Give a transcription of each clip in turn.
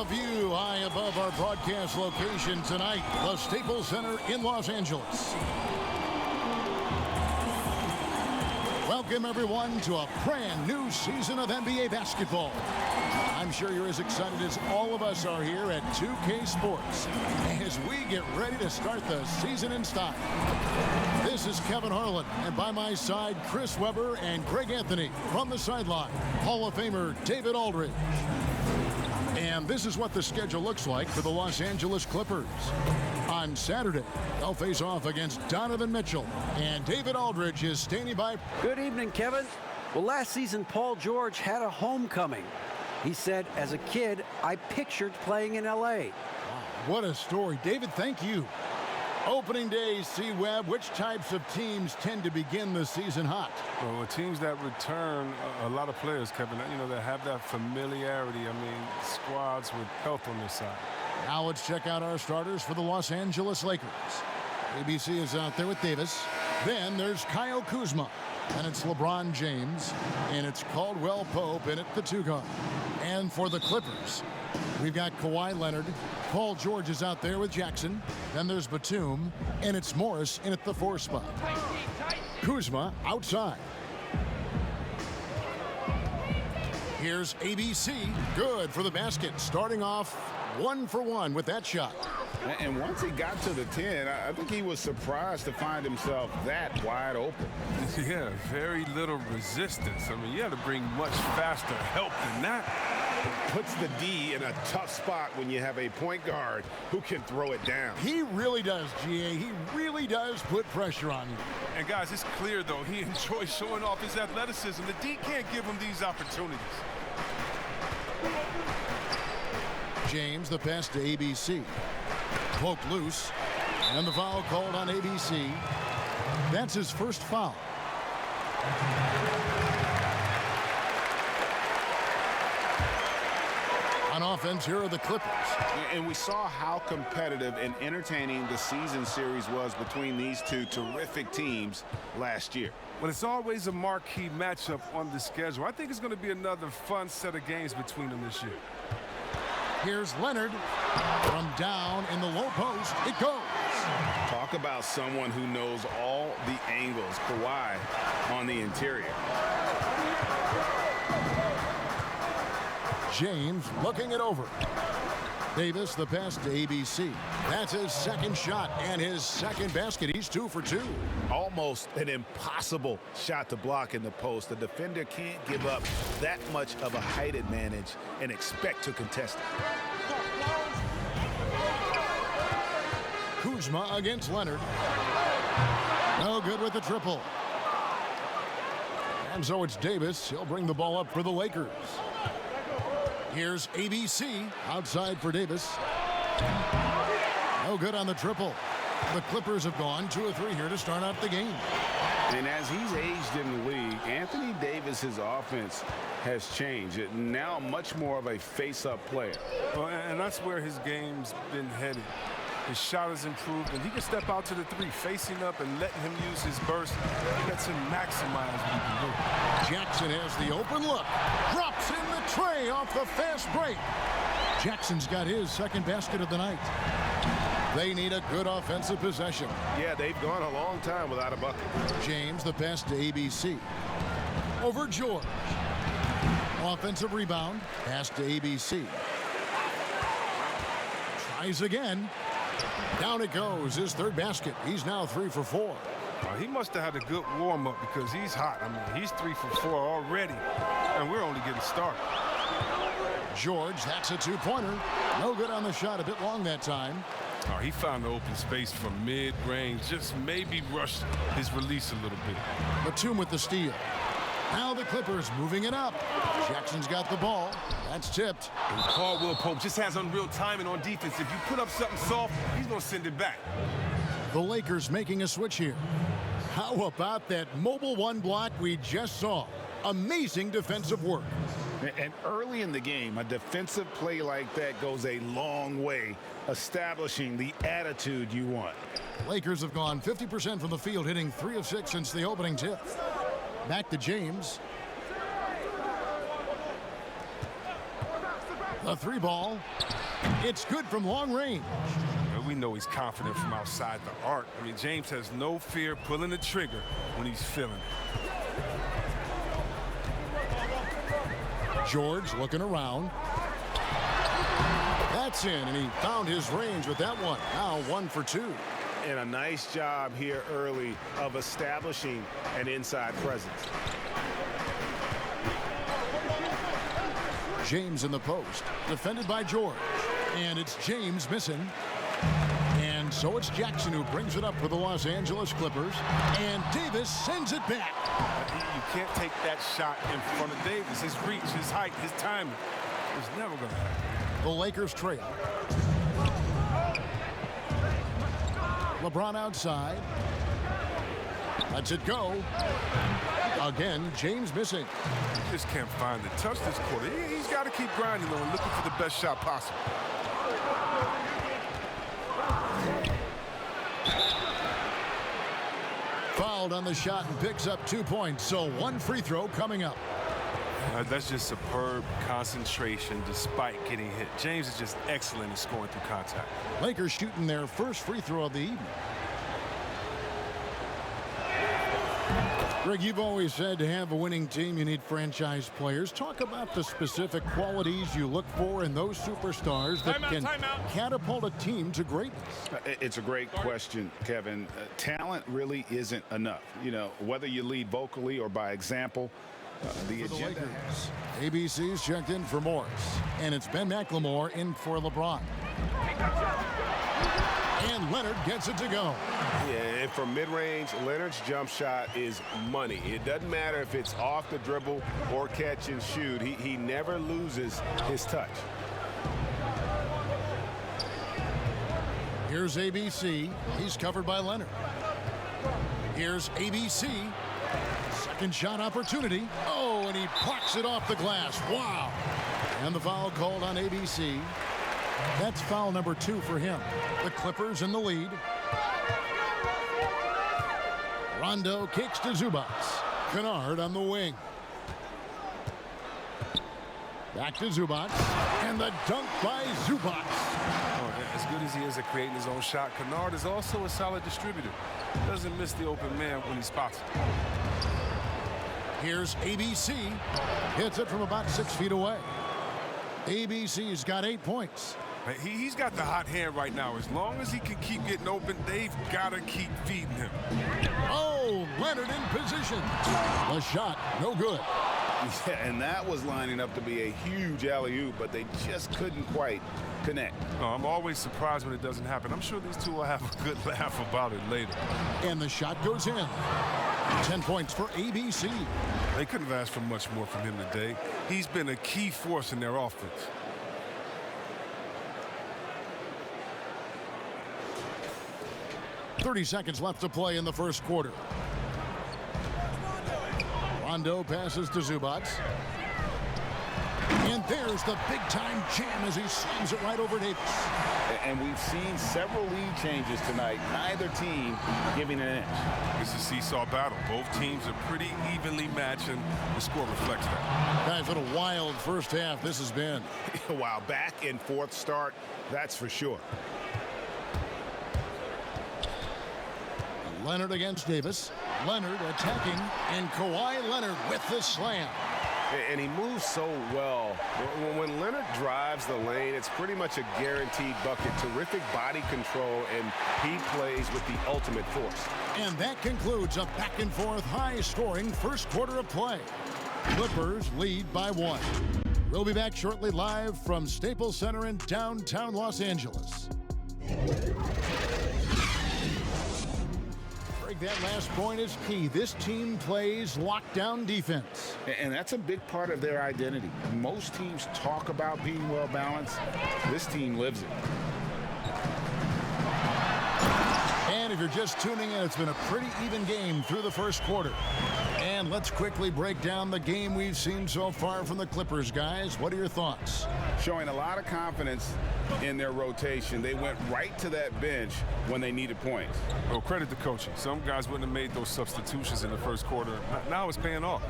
a view high above our broadcast location tonight, the Staples Center in Los Angeles. Welcome, everyone, to a brand new season of NBA basketball. I'm sure you're as excited as all of us are here at 2K Sports as we get ready to start the season in style. This is Kevin Harlan, and by my side, Chris Webber and Greg Anthony from the sideline, Hall of Famer David Aldridge. And this is what the schedule looks like for the Los Angeles Clippers. On Saturday, they'll face off against Donovan Mitchell, and David Aldridge is standing by. Good evening, Kevin. Well, last season, Paul George had a homecoming. He said, as a kid, I pictured playing in L.A. What a story. David, thank you. Opening day, C-Web, which types of teams tend to begin the season hot? Well, teams that return a lot of players, Kevin, that have that familiarity. Squads with health on their side. Now let's check out our starters for the Los Angeles Lakers. ABC is out there with Davis. Then there's Kyle Kuzma. And it's LeBron James. And it's Caldwell Pope in at the 2 guard. And for the Clippers, we've got Kawhi Leonard. Paul George is out there with Jackson. Then there's Batum. And it's Morris in at the 4 spot. Kuzma outside. Here's ABC. Good for the basket. Starting off 1 for 1 with that shot. And once he got to the 10, I think he was surprised to find himself that wide open. Yeah, very little resistance. You had to bring much faster help than that. Puts the D in a tough spot when you have a point guard who can throw it down. He really does, GA. He really does put pressure on you. And, guys, it's clear, though, he enjoys showing off his athleticism. The D can't give him these opportunities. James, the pass to ABC. Poked loose, and the foul called on ABC. That's his first foul. On offense, here are the Clippers. And we saw how competitive and entertaining the season series was between these two terrific teams last year. Well, it's always a marquee matchup on the schedule. I think it's going to be another fun set of games between them this year. Here's Leonard. From down in the low post, it goes. Talk about someone who knows all the angles. Kawhi on the interior. James looking it over. Davis, the pass to ABC. That's his second shot and his second basket. He's 2 for 2. Almost an impossible shot to block in the post. The defender can't give up that much of a height advantage and expect to contest it. Kuzma against Leonard. No good with the triple. And so it's Davis. He'll bring the ball up for the Lakers. Here's ABC outside for Davis. No good on the triple. The Clippers have gone 2 of 3 here to start out the game. And as he's aged in the league, Anthony Davis's offense has changed. Now much more of a face-up player. Well, and that's where his game's been headed. His shot has improved, and he can step out to the 3, facing up and letting him use his burst. Lets him maximize what he can do. Jackson has the open look. Drops in the tray off the fast break. Jackson's got his second basket of the night. They need a good offensive possession. Yeah, they've gone a long time without a bucket. James, the pass to ABC. Over George. Offensive rebound. Pass to ABC. Tries again. Down it goes, his third basket. He's now 3 for 4. He must have had a good warm-up because he's hot. He's 3 for 4 already, and we're only getting started. George, that's a 2-pointer. No good on the shot, a bit long that time. He found the open space from mid-range, just maybe rushed his release a little bit. Batum with the steal. Now the Clippers moving it up. Jackson's got the ball. That's tipped. And Caldwell Pope just has unreal timing on defense. If you put up something soft, he's going to send it back. The Lakers making a switch here. How about that mobile 1 block we just saw? Amazing defensive work. And early in the game, a defensive play like that goes a long way, establishing the attitude you want. Lakers have gone 50% from the field, hitting 3 of 6 since the opening tip. Back to James. The three ball. It's good from long range. We know he's confident from outside the arc. I mean, James has no fear pulling the trigger when he's feeling it. George looking around. That's in, and he found his range with that one. Now 1 for 2. And a nice job here early of establishing an inside presence. James in the post, defended by George. And it's James missing. And so it's Jackson who brings it up for the Los Angeles Clippers. And Davis sends it back. You can't take that shot in front of Davis. His reach, his height, his timing is never going to happen. The Lakers trail. LeBron outside. Lets it go. Again, James missing. He just can't find the touch this quarter. He's got to keep grinding, though, and looking for the best shot possible. Fouled on the shot and picks up 2 points. So 1 free throw coming up. That's just superb concentration despite getting hit. James is just excellent in scoring through contact. Lakers shooting their first free throw of the evening. Greg, you've always said to have a winning team, you need franchise players. Talk about the specific qualities you look for in those superstars that can catapult a team to greatness. It's a great question, Kevin. Talent really isn't enough. You know, whether you lead vocally or by example, the agenda. ABC's checked in for Morris, and it's Ben McLemore in for LeBron. And Leonard gets it to go. Yeah, and from mid-range, Leonard's jump shot is money. It doesn't matter if it's off the dribble or catch and shoot. He never loses his touch. Here's ABC. He's covered by Leonard. Here's ABC. Second shot opportunity. Oh, and he plucks it off the glass. Wow. And the foul called on ABC. That's foul number 2 for him. The Clippers in the lead. Rondo kicks to Zubats. Kennard on the wing. Back to Zubats. And the dunk by Zubats. Oh, as good as he is at creating his own shot, Kennard is also a solid distributor. Doesn't miss the open man when he spots it. Here's ABC. Hits it from about 6 feet away. ABC's got 8 points. He's got the hot hand right now. As long as he can keep getting open, they've got to keep feeding him. Oh, Leonard in position. The shot, no good. Yeah, and that was lining up to be a huge alley-oop, but they just couldn't quite connect. Oh, I'm always surprised when it doesn't happen. I'm sure these two will have a good laugh about it later. And the shot goes in. 10 points for ABC. They couldn't have asked for much more from him today. He's been a key force in their offense. .30 seconds left to play in the first quarter. Rondo passes to Zubats. And there's the big-time jam as he slams it right over Davis. And we've seen several lead changes tonight. Neither team giving an inch. It's a seesaw battle. Both teams are pretty evenly matched, and the score reflects that. Guys, what a wild first half this has been. Wow, back and forth start, that's for sure. Leonard against Davis. Leonard attacking, and Kawhi Leonard with the slam. And he moves so well. When Leonard drives the lane, it's pretty much a guaranteed bucket. Terrific body control, and he plays with the ultimate force. And that concludes a back-and-forth, high-scoring first quarter of play. Clippers lead by 1. We'll be back shortly live from Staples Center in downtown Los Angeles. That last point is key. This team plays lockdown defense. And that's a big part of their identity. Most teams talk about being well balanced. This team lives it. And if you're just tuning in, it's been a pretty even game through the first quarter. And And let's quickly break down the game we've seen so far from the Clippers, guys. What are your thoughts? Showing a lot of confidence in their rotation. They went right to that bench when they needed points. Well, credit to coaching. Some guys wouldn't have made those substitutions in the first quarter. Now it's paying off.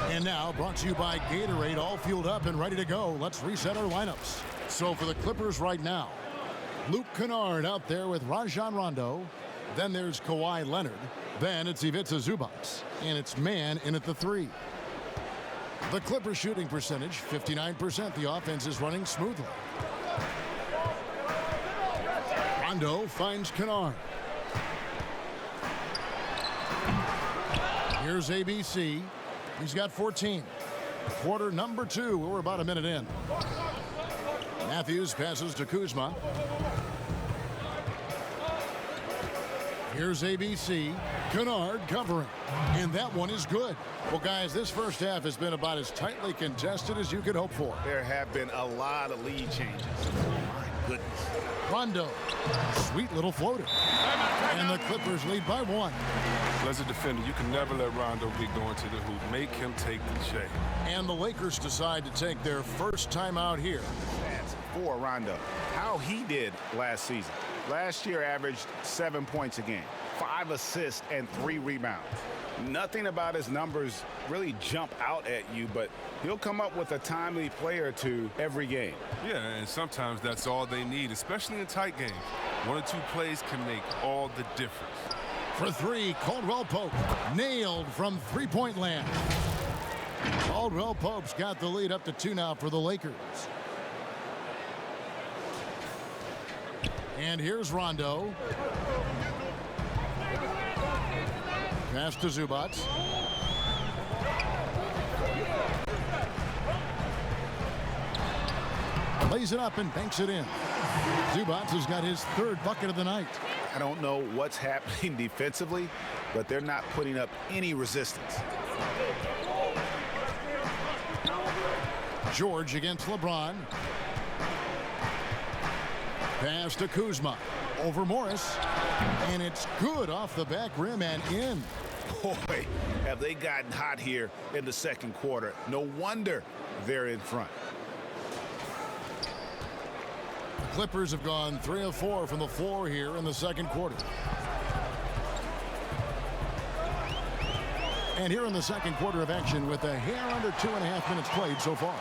And now, brought to you by Gatorade, all fueled up and ready to go. Let's reset our lineups. So for the Clippers right now, Luke Kennard out there with Rajon Rondo. Then there's Kawhi Leonard. Then it's Ivica Zubac. And it's Man in at the 3. The Clippers shooting percentage, 59%. The offense is running smoothly. Rondo finds Kennard. Here's ABC. He's got 14. Quarter number 2. We're about a minute in. Matthews passes to Kuzma. Here's ABC. Kennard covering. And that one is good. Well, guys, this first half has been about as tightly contested as you could hope for. There have been a lot of lead changes. My goodness. Rondo. Sweet little floater. And the Clippers lead by 1. As a defender, you can never let Rondo be going to the hoop. Make him take the shade. And the Lakers decide to take their first time out here. That's for Rondo. How he did last season. Last year averaged 7 points a game, 5 assists, and 3 rebounds. Nothing about his numbers really jump out at you, but he'll come up with a timely play or two every game. Yeah, and sometimes that's all they need, especially in tight games. 1 or 2 plays can make all the difference. For 3, Caldwell Pope. Nailed from three-point land. Caldwell Pope's got the lead up to 2 now for the Lakers. And here's Rondo. Pass to Zubac. Lays it up and banks it in. Zubac has got his 3rd bucket of the night. I don't know what's happening defensively, but they're not putting up any resistance. George against LeBron. Pass to Kuzma. Over Morris. And it's good off the back rim and in. Boy, have they gotten hot here in the second quarter. No wonder they're in front. The Clippers have gone 3 of 4 from the floor here in the second quarter. And here in the second quarter of action with a hair under 2.5 minutes played so far.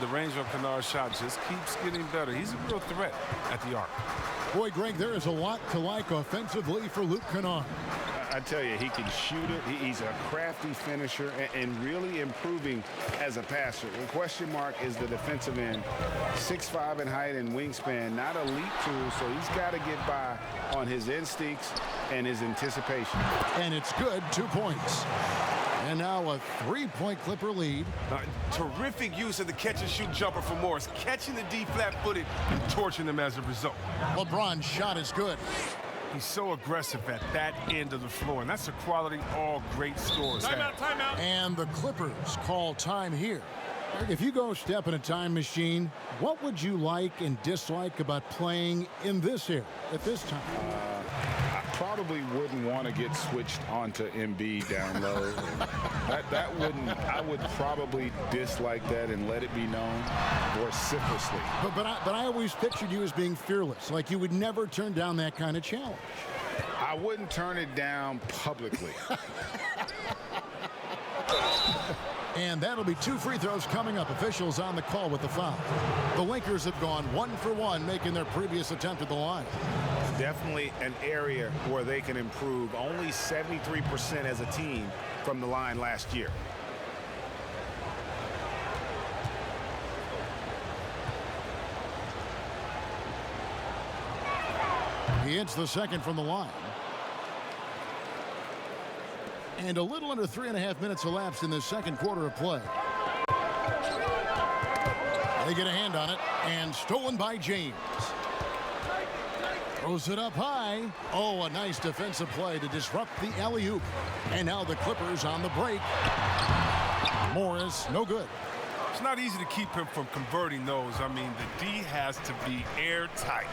The range of Kennard's shot just keeps getting better. He's a real threat at the arc. Boy, Greg, there is a lot to like offensively for Luke Kennard. I tell you, he can shoot it. He's a crafty finisher and really improving as a passer. The question mark is the defensive end. 6'5" in height and wingspan, not a elite tool, so he's got to get by on his instincts and his anticipation. And it's good, 2 points. And now a 3-point Clipper lead. Terrific use of the catch-and-shoot jumper for Morris, catching the D flat-footed and torching them as a result. LeBron's shot is good. He's so aggressive at that end of the floor, and that's a quality all great scorers have. Timeout. And the Clippers call time here. If you go step in a time machine, what would you like and dislike about playing in this era at this time? I probably wouldn't want to get switched onto MB down low. I would probably dislike that and let it be known vociferously. But I always pictured you as being fearless, like you would never turn down that kind of challenge. I wouldn't turn it down publicly. And that'll be 2 free throws coming up. Officials on the call with the foul. The Lakers have gone 1 for 1, making their previous attempt at the line. Definitely an area where they can improve. Only 73% as a team from the line last year. He hits the second from the line. And a little under 3.5 minutes elapsed in this second quarter of play. They get a hand on it, and stolen by James. Throws it up high. Oh, a nice defensive play to disrupt the alley-oop. And now the Clippers on the break. Morris, no good. It's not easy to keep him from converting those. I mean, the D has to be airtight.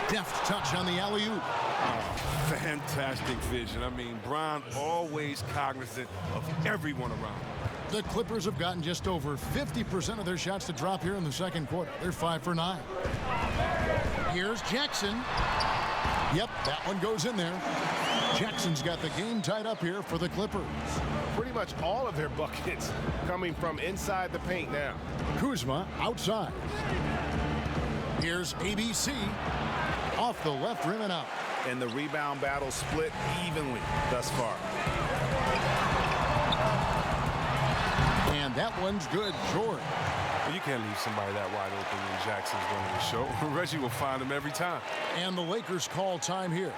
Deft touch on the alley-oop. Fantastic vision. I mean, Bron always cognizant of everyone around him. The Clippers have gotten just over 50% of their shots to drop here in the second quarter. They're 5 for 9. Here's Jackson. Yep, that one goes in there. Jackson's got the game tied up here for the Clippers. Pretty much all of their buckets coming from inside the paint now. Kuzma outside. Here's ABC. Off the left rim and out. And the rebound battle split evenly thus far. And that one's good. George. Well, you can't leave somebody that wide open when Jackson's running the show. Reggie will find him every time. And the Lakers call time here.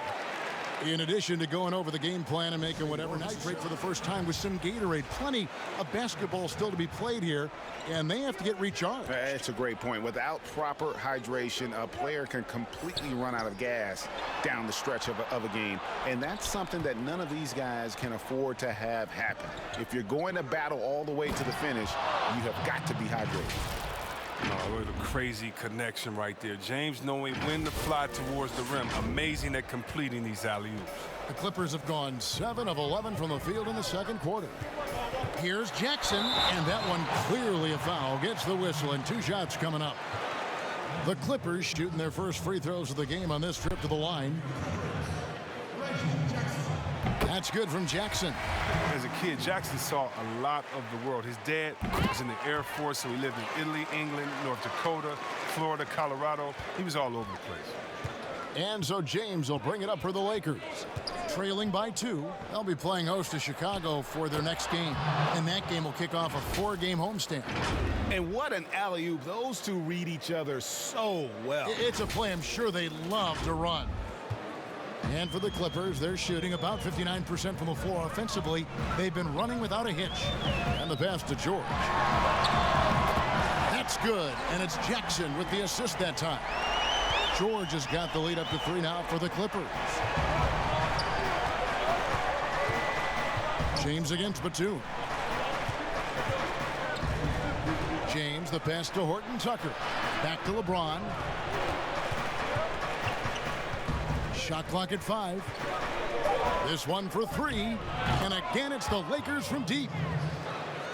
In addition to going over the game plan and making whatever night break for the first time with some Gatorade. Plenty of basketball still to be played here, and they have to get recharged. That's a great point. Without proper hydration, a player can completely run out of gas down the stretch of a game, and that's something that none of these guys can afford to have happen. If you're going to battle all the way to the finish, you have got to be hydrated. Oh, what a crazy connection right there. James knowing when to fly towards the rim. Amazing at completing these alley-oops. The Clippers have gone 7 of 11 from the field in the second quarter. Here's Jackson, and that one clearly a foul. Gets the whistle, and 2 shots coming up. The Clippers shooting their first free throws of the game on this trip to the line. That's good from Jackson. As a kid, Jackson saw a lot of the world. His dad was in the Air Force, so he lived in Italy, England, North Dakota, Florida, Colorado. He was all over the place. And so James will bring it up for the Lakers. Trailing by 2, they'll be playing host to Chicago for their next game. And that game will kick off a 4-game homestand. And what an alley-oop. Those two read each other so well. It's a play I'm sure they love to run. And for the Clippers, they're shooting about 59% from the floor offensively. They've been running without a hitch. And the pass to George. That's good. And it's Jackson with the assist that time. George has got the lead up to 3 now for the Clippers. James against Batum. James, the pass to Horton Tucker. Back to LeBron. Shot clock at 5. This one for 3. And again, it's the Lakers from deep.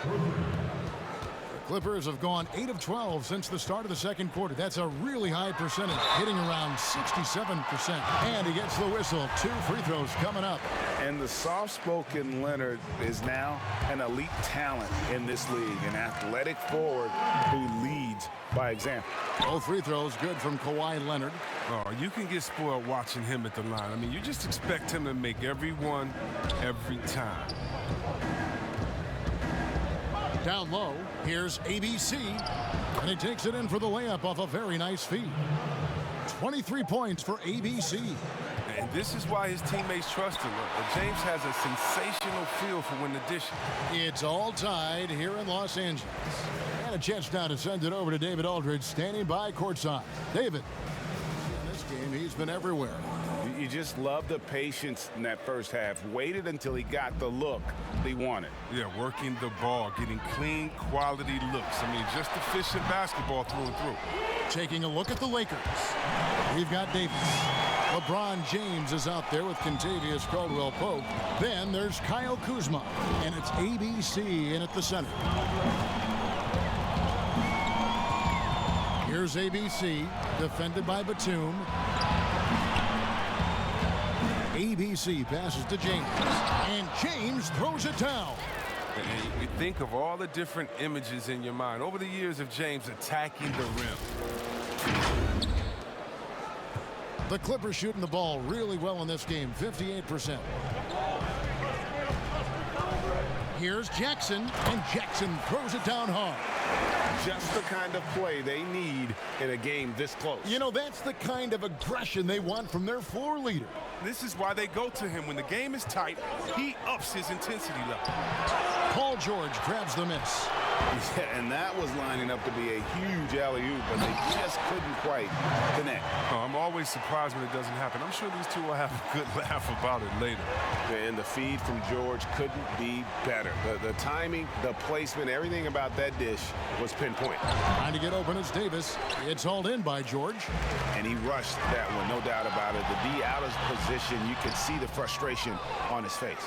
The Clippers have gone 8 of 12 since the start of the second quarter. That's a really high percentage, hitting around 67%. And he gets the whistle. 2 free throws coming up. And the soft-spoken Leonard is now an elite talent in this league, an athletic forward who leads by example. Both free throws good from Kawhi Leonard. Oh, you can get spoiled watching him at the line. I mean, you just expect him to make every one, every time. Down low, here's ABC, and he takes it in for the layup off a very nice feed. 23 points for ABC. And this is why his teammates trust him. James has a sensational feel for when to dish it. It's all tied here in Los Angeles. And a chance now to send it over to David Aldridge, standing by courtside. David. In this game, he's been everywhere. You just love the patience in that first half. Waited until he got the look he wanted. Yeah, working the ball, getting clean, quality looks. I mean, just efficient basketball through and through. Taking a look at the Lakers. We've got Davis. LeBron James is out there with Kentavious Caldwell-Pope. Then there's Kyle Kuzma, and it's ABC in at the center. Here's ABC, defended by Batum. ABC passes to James, and James throws it down. And you think of all the different images in your mind over the years of James attacking the rim. The Clippers shooting the ball really well in this game, 58%. Here's Jackson, and Jackson throws it down hard. Just the kind of play they need in a game this close. You know, that's the kind of aggression they want from their floor leader. This is why they go to him. When the game is tight, he ups his intensity level. Paul George grabs the miss. Yeah, and that was lining up to be a huge alley-oop, but they just couldn't quite connect. Oh, I'm always surprised when it doesn't happen. I'm sure these two will have a good laugh about it later. And the feed from George couldn't be better. The timing, the placement, everything about that dish was pinpoint. Trying to get open is Davis. It's hauled in by George. And he rushed that one, no doubt about it. To be out of position, you could see the frustration on his face.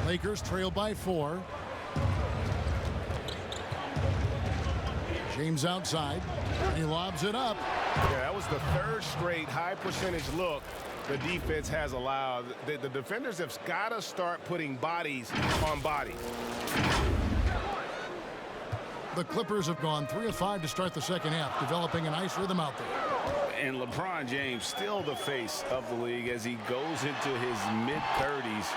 Lakers trail by 4. James outside. He lobs it up. Yeah, that was the third straight high percentage look the defense has allowed. The defenders have got to start putting bodies on bodies. The Clippers have gone 3 of 5 to start the second half, developing a nice rhythm out there. And LeBron James still the face of the league as he goes into his mid-30s.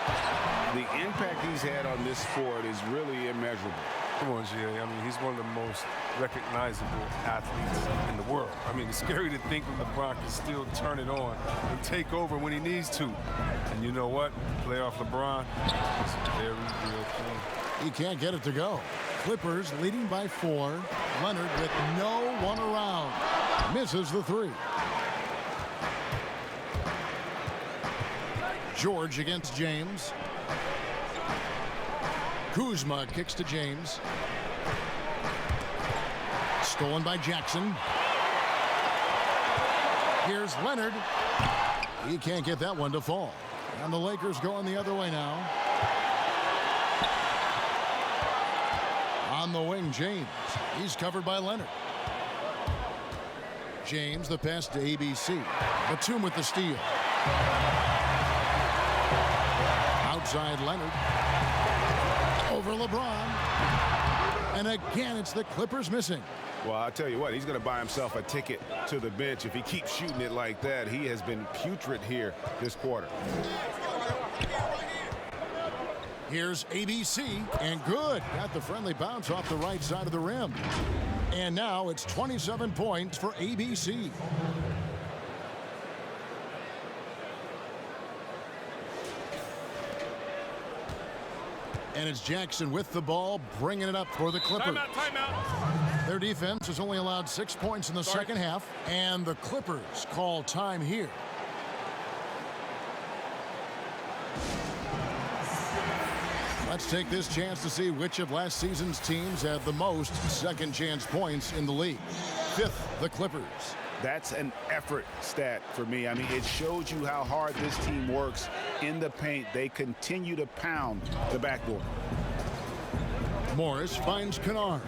The impact he's had on this sport is really immeasurable. Come on, Jay. I mean, he's one of the most recognizable athletes in the world. I mean, it's scary to think that LeBron can still turn it on and take over when he needs to. And you know what? Playoff LeBron is a very real thing. He can't get it to go. Clippers leading by 4. Leonard with no one around. Misses the 3. George against James. Kuzma kicks to James. Stolen by Jackson. Here's Leonard. He can't get that one to fall. And the Lakers going the other way now. On the wing, James. He's covered by Leonard. James, the pass to ABC. Batum with the steal. Outside Leonard. Over LeBron. And again, it's the Clippers missing. Well, I'll tell you what, he's going to buy himself a ticket to the bench if he keeps shooting it like that. He has been putrid here this quarter. Here's ABC, and good. Got the friendly bounce off the right side of the rim. And now it's 27 points for ABC. And it's Jackson with the ball, bringing it up for the Clippers. Timeout. Their defense has only allowed 6 points in the second half, and the Clippers call time here. Let's take this chance to see which of last season's teams had the most second chance points in the league. 5th, the Clippers. That's an effort stat for me. I mean, it shows you how hard this team works in the paint. They continue to pound the backboard. Morris finds Kennard.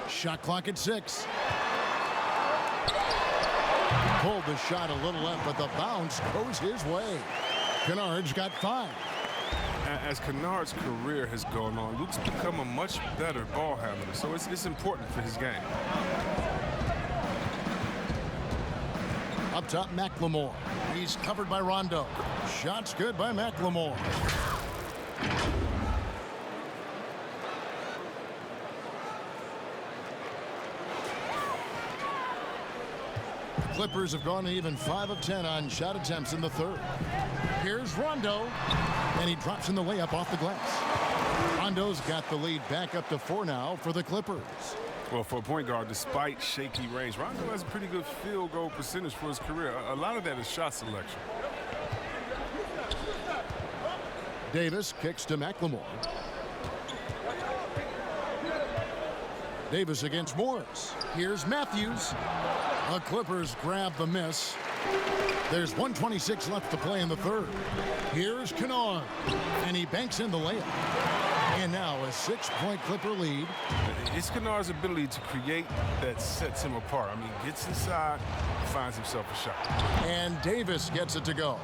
Shot clock at 6. Pulled the shot a little left, but the bounce goes his way. Kennard's got 5. As Kennard's career has gone on, Luke's become a much better ball handler, so it's important for his game. Up top, McLemore. He's covered by Rondo. Shot's good by McLemore. Clippers have gone even 5 of 10 on shot attempts in the third. Here's Rondo, and he drops in the layup off the glass. Rondo's got the lead back up to 4 now for the Clippers. Well, for a point guard, despite shaky range, Rondo has a pretty good field goal percentage for his career. A lot of that is shot selection. Davis kicks to McLemore. Davis against Morris. Here's Matthews. The Clippers grab the miss. There's 1:26 left to play in the third. Here's Kennard, and he banks in the layup. And now a 6-point Clipper lead. It's Kennard's ability to create that sets him apart. I mean, gets inside, finds himself a shot. And Davis gets it to go.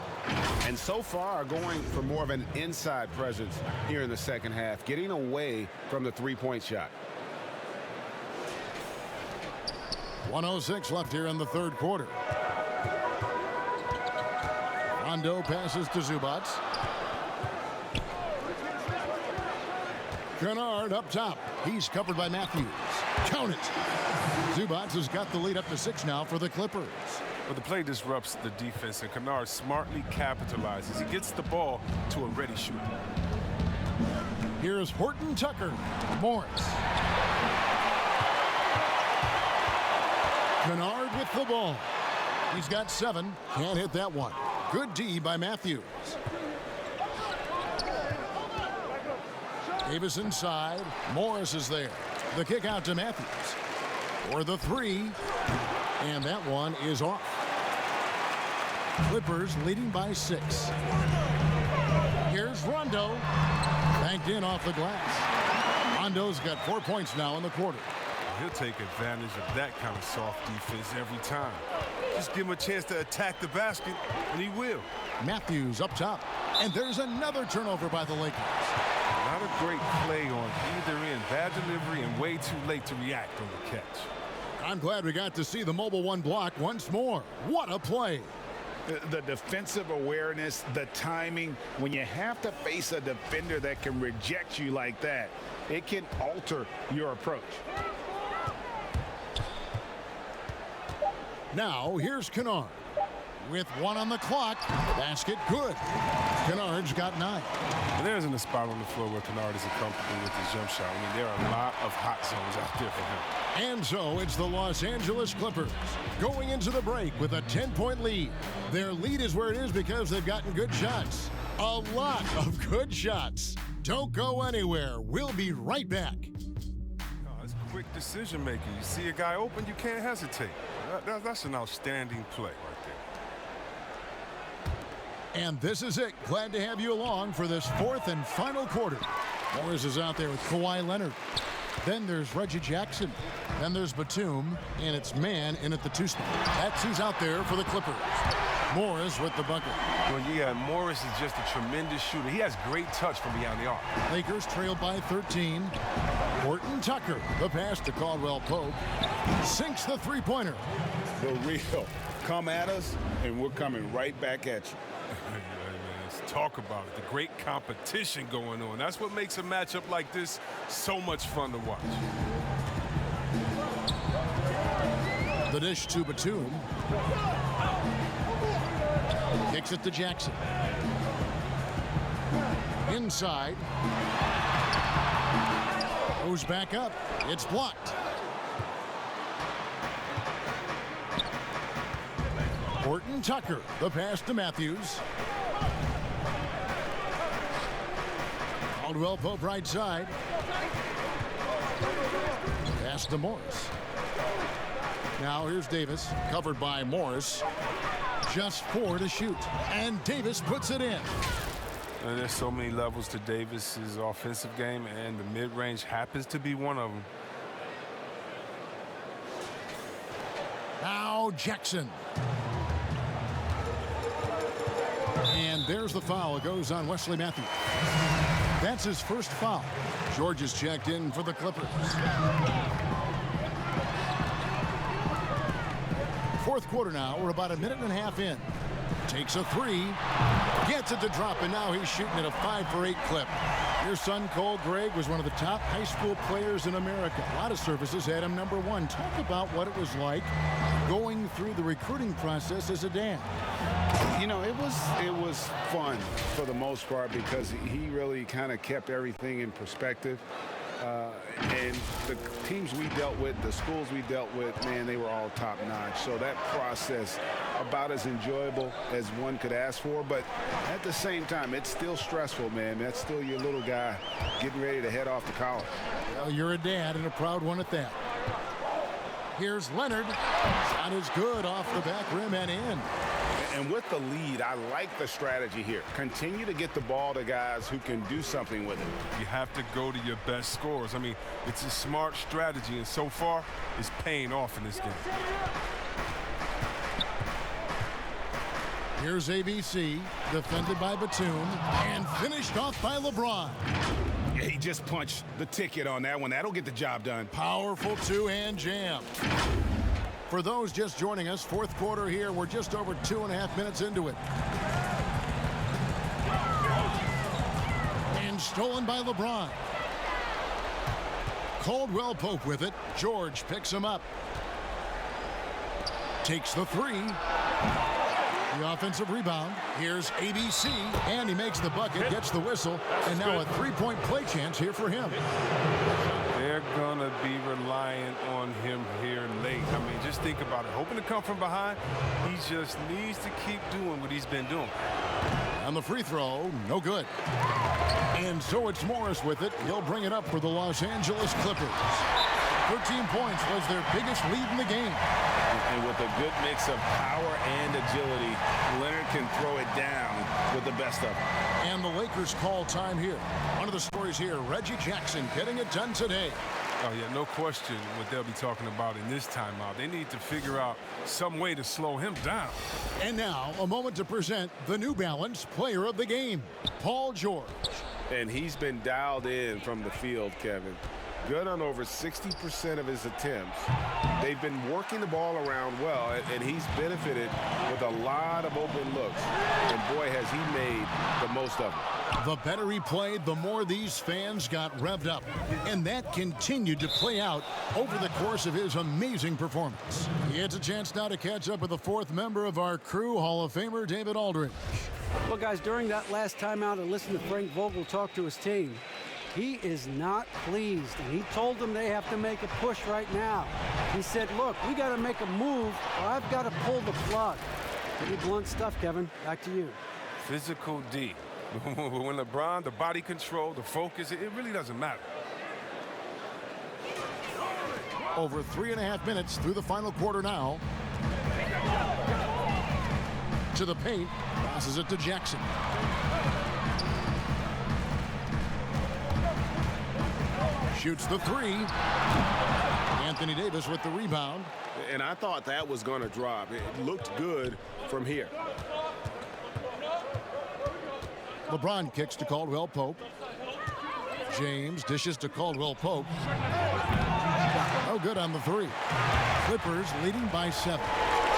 And so far, going for more of an inside presence here in the second half, getting away from the three-point shot. 1:06 left here in the third quarter. Rondo passes to Zubac. Kennard up top. He's covered by Matthews. Count it. Zubac has got the lead up to 6 now for the Clippers. But the play disrupts the defense, and Kennard smartly capitalizes. He gets the ball to a ready shooter. Here's Horton Tucker. Morris. Kennard with the ball. He's got 7. Can't hit that one. Good D by Matthews. Davis inside. Morris is there. The kick out to Matthews. For the 3. And that one is off. Clippers leading by 6. Here's Rondo. Banked in off the glass. Rondo's got 4 points now in the quarter. He'll take advantage of that kind of soft defense every time. Just give him a chance to attack the basket, and he will. Matthews up top. And there's another turnover by the Lakers. Not a great play on either end. Bad delivery and way too late to react on the catch. I'm glad we got to see the mobile 1 block once more. What a play. The defensive awareness, the timing, when you have to face a defender that can reject you like that, it can alter your approach. Now here's Kennard. With 1 on the clock. Basket good. Kennard's got 9. And there isn't a spot on the floor where Kennard isn't comfortable with his jump shot. I mean, there are a lot of hot zones out there for him. And so it's the Los Angeles Clippers going into the break with a 10-point lead. Their lead is where it is because they've gotten good shots. A lot of good shots. Don't go anywhere. We'll be right back. It's quick decision making. You see a guy open, you can't hesitate. That's an outstanding play right there. And this is it. Glad to have you along for this 4th and final quarter. Morris is out there with Kawhi Leonard. Then there's Reggie Jackson. Then there's Batum, and it's man in at the 2 spot. That's who's out there for the Clippers. Morris with the bucket. Well, yeah, Morris is just a tremendous shooter. He has great touch from beyond the arc. Lakers trailed by 13. Horton Tucker, the pass to Caldwell Pope. Sinks the 3-pointer. The real. Come at us, and we're coming right back at you. Let's talk about it. The great competition going on. That's what makes a matchup like this so much fun to watch. The dish to Batum. Kicks it to Jackson. Inside. Goes back up. It's blocked. Horton Tucker, the pass to Matthews. Caldwell Pope right side. Pass to Morris. Now here's Davis, covered by Morris. Just 4 to shoot, and Davis puts it in. And there's so many levels to Davis's offensive game, and the mid-range happens to be one of them. Now Jackson. And there's the foul. It goes on Wesley Matthews. That's his first foul. George is checked in for the Clippers. 4th quarter now. We're about a minute and a half in. Takes a 3. Gets it to drop, and now he's shooting at a 5-for-8 clip. Your son, Cole Gregg, was one of the top high school players in America. A lot of services had him number 1. Talk about what it was like going through the recruiting process as a dad. You know, it was fun for the most part because he really kind of kept everything in perspective. And the teams we dealt with, the schools we dealt with, man, they were all top-notch. So that process, about as enjoyable as one could ask for. But at the same time, it's still stressful, man. That's still your little guy getting ready to head off to college. Well, you're a dad and a proud one at that. Here's Leonard. Shot is good off the back rim and in. And with the lead, I like the strategy here. Continue to get the ball to guys who can do something with it. You have to go to your best scorers. I mean, it's a smart strategy, and so far, it's paying off in this game. Here's ABC, defended by Batum, and finished off by LeBron. Yeah, he just punched the ticket on that one. That'll get the job done. Powerful 2-hand jam. For those just joining us, 4th quarter here. We're just over 2.5 minutes into it. And stolen by LeBron. Caldwell Pope with it. George picks him up. Takes the 3. The offensive rebound. Here's ABC, and he makes the bucket, gets the whistle, and now a three-point play chance here for him. They're going to be reliant on him here late. I mean, just think about it. Hoping to come from behind, he just needs to keep doing what he's been doing. And the free throw, no good. And so it's Morris with it. He'll bring it up for the Los Angeles Clippers. 13 points was their biggest lead in the game. And with a good mix of power and agility, Leonard can throw it down with the best of them. And the Lakers call time here. One of the stories here, Reggie Jackson getting it done today. Oh, yeah, no question what they'll be talking about in this timeout. They need to figure out some way to slow him down. And now, a moment to present the New Balance Player of the Game, Paul George. And he's been dialed in from the field, Kevin. Good on over 60% of his attempts. They've been working the ball around well, and he's benefited with a lot of open looks. And boy, has he made the most of it. The better he played, the more these fans got revved up. And that continued to play out over the course of his amazing performance. He gets a chance now to catch up with the fourth member of our crew, Hall of Famer David Aldridge. Well, guys, during that last timeout, I listened to Frank Vogel talk to his team. He is not pleased, and he told them they have to make a push right now. He said, look, we got to make a move, or I've got to pull the plug. Pretty blunt stuff, Kevin. Back to you. Physical D. When LeBron, the body control, the focus, it really doesn't matter. Over 3.5 minutes through the final quarter now. To the paint, passes it to Jackson. Shoots the three. Anthony Davis with the rebound. And I thought that was going to drop. It looked good from here. LeBron kicks to Caldwell Pope. James dishes to Caldwell Pope. No good on the three. Clippers leading by 7.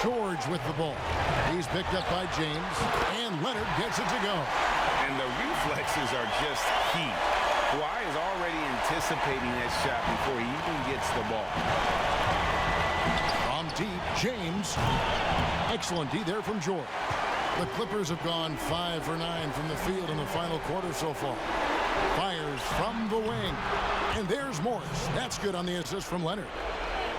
George with the ball. He's picked up by James, and Leonard gets it to go. And the reflexes are just key. Kawhi is already anticipating that shot before he even gets the ball. From deep, James. Excellent D there from George. The Clippers have gone 5 for 9 from the field in the final quarter so far. Fires from the wing. And there's Morris. That's good on the assist from Leonard.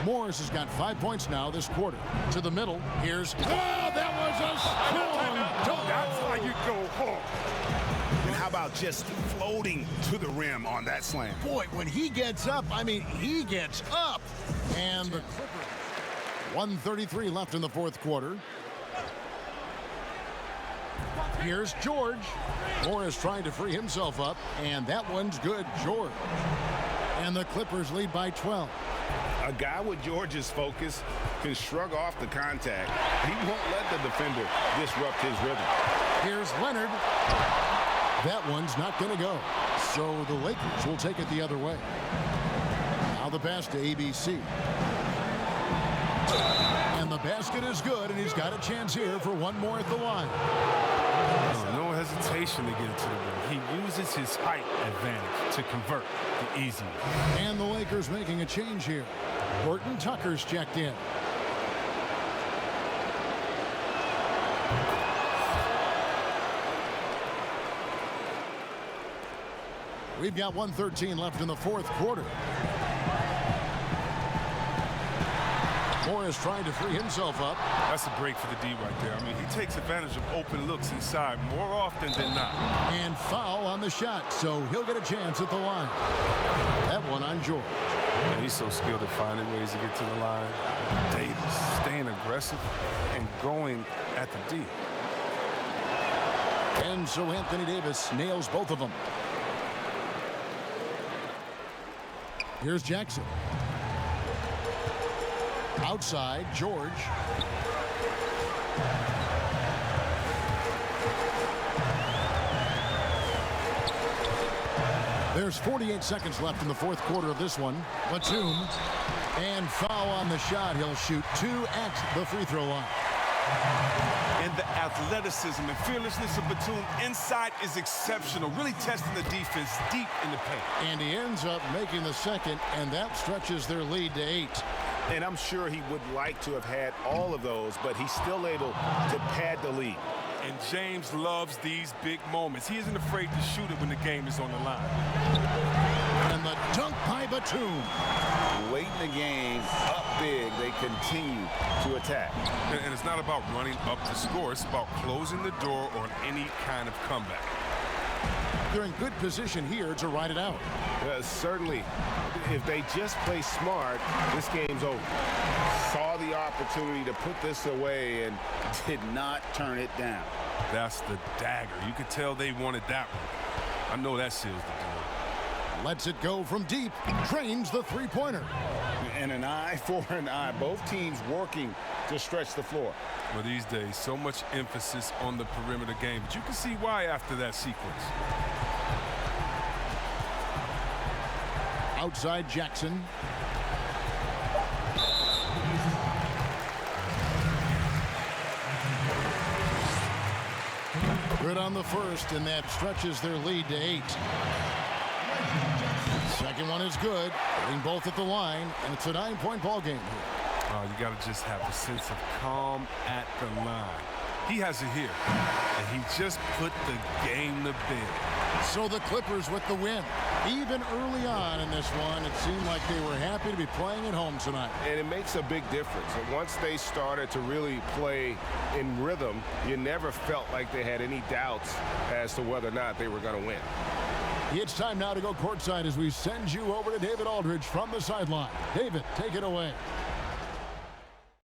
Morris has got 5 points now this quarter. To the middle. Here's... Oh, that was a strong dunk. That's how you go home. And how about just floating to the rim on that slam? Boy, when he gets up, I mean, he gets up. And the Clippers. 1:33 left in the fourth quarter. Here's George. Morris trying to free himself up, and that one's good, George. And the Clippers lead by 12. A guy with George's focus can shrug off the contact. He won't let the defender disrupt his rhythm. Here's Leonard. That one's not going to go. So the Lakers will take it the other way. Now the pass to ABC. And the basket is good, and he's got a chance here for one more at the line. No hesitation to get it to the rim. He uses his height advantage to convert the easy one. And the Lakers making a change here. Horton Tucker's checked in. We've got 1:13 left in the fourth quarter. Morris trying to free himself up. That's a break for the D right there. I mean, he takes advantage of open looks inside more often than not. And foul on the shot, so he'll get a chance at the line. That one on George. And he's so skilled at finding ways to get to the line. Davis staying aggressive and going at the D. And so Anthony Davis nails both of them. Here's Jackson. Outside, George. There's 48 seconds left in the fourth quarter of this one. Batum, and foul on the shot. He'll shoot 2 at the free throw line. And the athleticism and fearlessness of Batum inside is exceptional, really testing the defense deep in the paint. And he ends up making the second, and that stretches their lead to 8. And I'm sure he would like to have had all of those, but he's still able to pad the lead. And James loves these big moments. He isn't afraid to shoot it when the game is on the line. And the dunk by Batum. Late in the game, up big, they continue to attack. And it's not about running up the score. It's about closing the door on any kind of comeback. They're in good position here to ride it out. Certainly, if they just play smart, this game's over. Saw the opportunity to put this away and did not turn it down. That's the dagger. You could tell they wanted that one. I know that seals the deal. Lets it go from deep. Drains the three-pointer. And an eye for an eye. Both teams working to stretch the floor. Well, these days, so much emphasis on the perimeter game. But you can see why after that sequence. Outside Jackson. Good on the first, and that stretches their lead to 8. Second one is good. Hitting both at the line, and it's a 9-point ball game here. You got to just have a sense of calm at the line. He has it here, and he just put the game to bed. So the Clippers with the win. Even early on in this one, it seemed like they were happy to be playing at home tonight. And it makes a big difference. And once they started to really play in rhythm, you never felt like they had any doubts as to whether or not they were going to win. It's time now to go courtside as we send you over to David Aldridge from the sideline. David, take it away.